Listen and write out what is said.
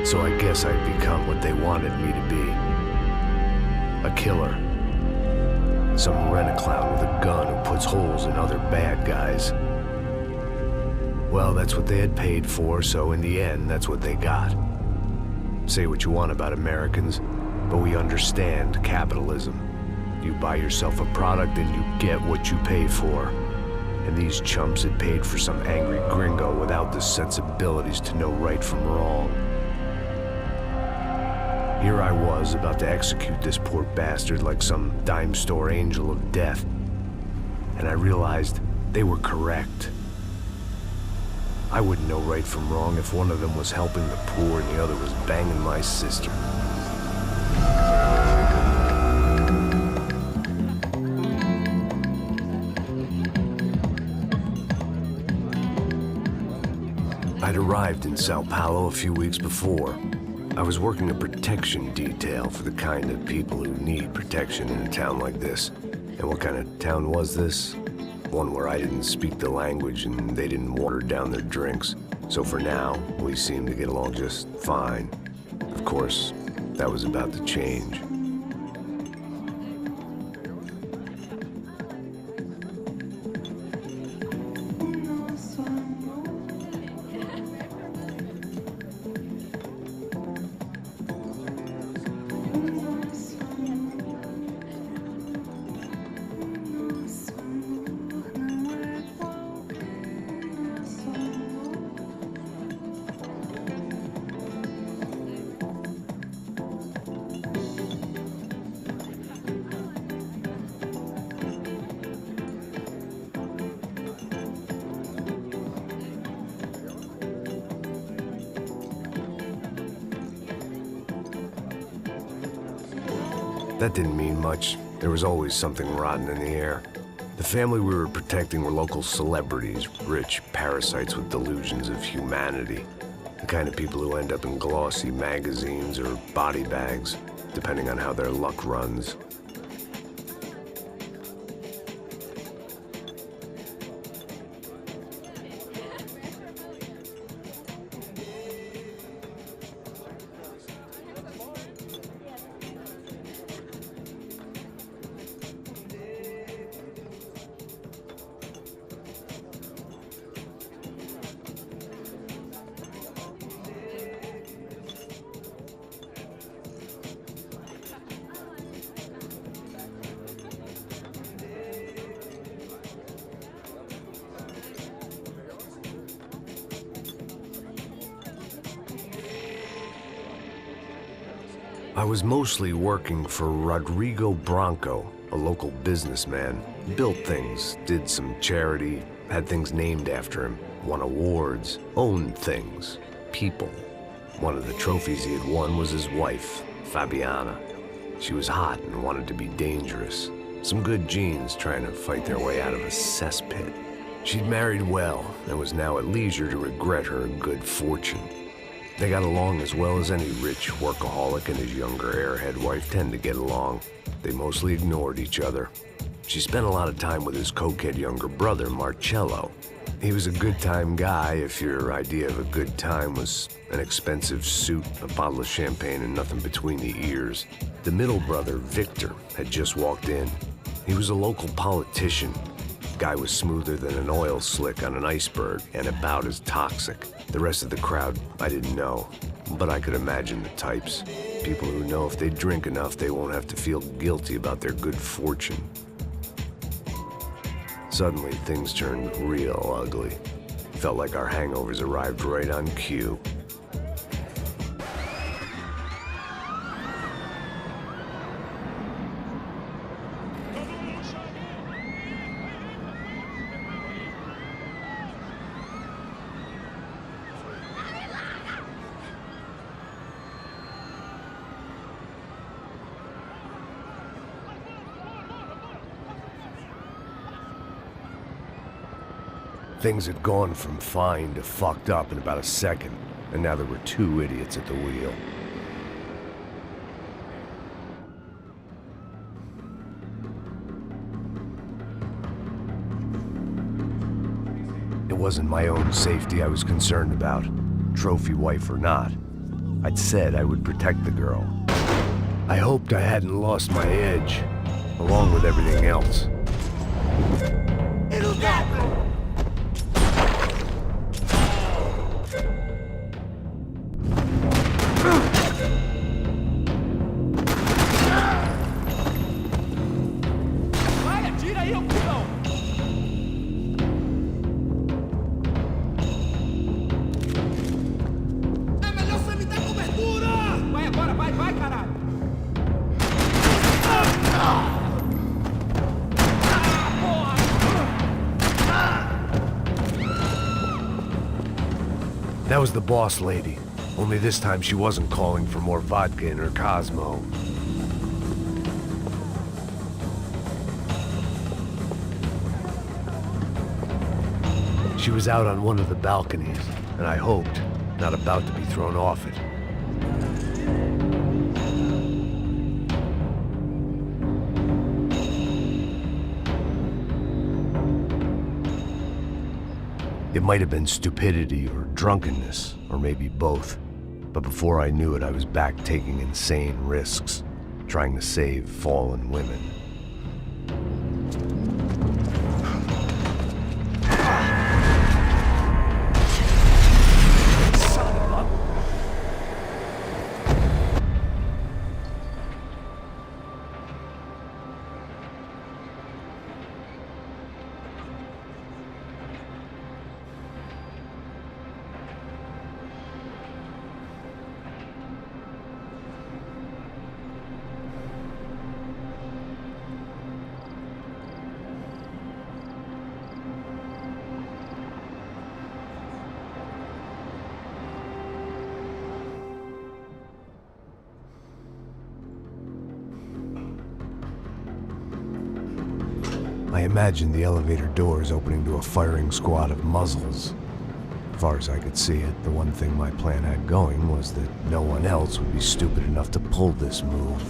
So I guess I'd become what they wanted me to be. A killer. Some rent-a-clown with a gun who puts holes in other bad guys. Well, that's what they had paid for, so in the end, that's what they got. Say what you want about Americans, but we understand capitalism. You buy yourself a product and you get what you pay for. And these chumps had paid for some angry gringo without the sensibilities to know right from wrong. Here I was, about to execute this poor bastard like some dime store angel of death. And I realized they were correct. I wouldn't know right from wrong if one of them was helping the poor and the other was banging my sister. I'd arrived in Sao Paulo a few weeks before. I was working a protection detail for the kind of people who need protection in a town like this. And what kind of town was this? One where I didn't speak the language and they didn't water down their drinks. So for now, we seemed to get along just fine. Of course, that was about to change. That didn't mean much. There was always something rotten in the air. The family we were protecting were local celebrities, rich parasites with delusions of humanity. The kind of people who end up in glossy magazines or body bags, depending on how their luck runs. I was mostly working for Rodrigo Branco, a local businessman. Built things, did some charity, had things named after him, won awards, owned things, people. One of the trophies he had won was his wife, Fabiana. She was hot and wanted to be dangerous. Some good genes trying to fight their way out of a cesspit. She'd married well and was now at leisure to regret her good fortune. They got along as well as any rich workaholic and his younger airhead wife tend to get along. They mostly ignored each other. She spent a lot of time with his cokehead younger brother, Marcello. He was a good-time guy if your idea of a good time was an expensive suit, a bottle of champagne, and nothing between the ears. The middle brother, Victor, had just walked in. He was a local politician. Guy was smoother than an oil slick on an iceberg and about as toxic. The rest of the crowd, I didn't know, but I could imagine the types. People who know if they drink enough, they won't have to feel guilty about their good fortune. Suddenly, things turned real ugly. Felt like our hangovers arrived right on cue. Things had gone from fine to fucked up in about a second, and now there were two idiots at the wheel. It wasn't my own safety I was concerned about, trophy wife or not. I'd said I would protect the girl. I hoped I hadn't lost my edge, along with everything else. That was the boss lady, only this time she wasn't calling for more vodka in her Cosmo. She was out on one of the balconies, and I hoped, not about to be thrown off it. It might have been stupidity or drunkenness, or maybe both. But before I knew it, I was back taking insane risks, trying to save fallen women. I imagined the elevator doors opening to a firing squad of muzzles. As far as I could see it, the one thing my plan had going was that no one else would be stupid enough to pull this move.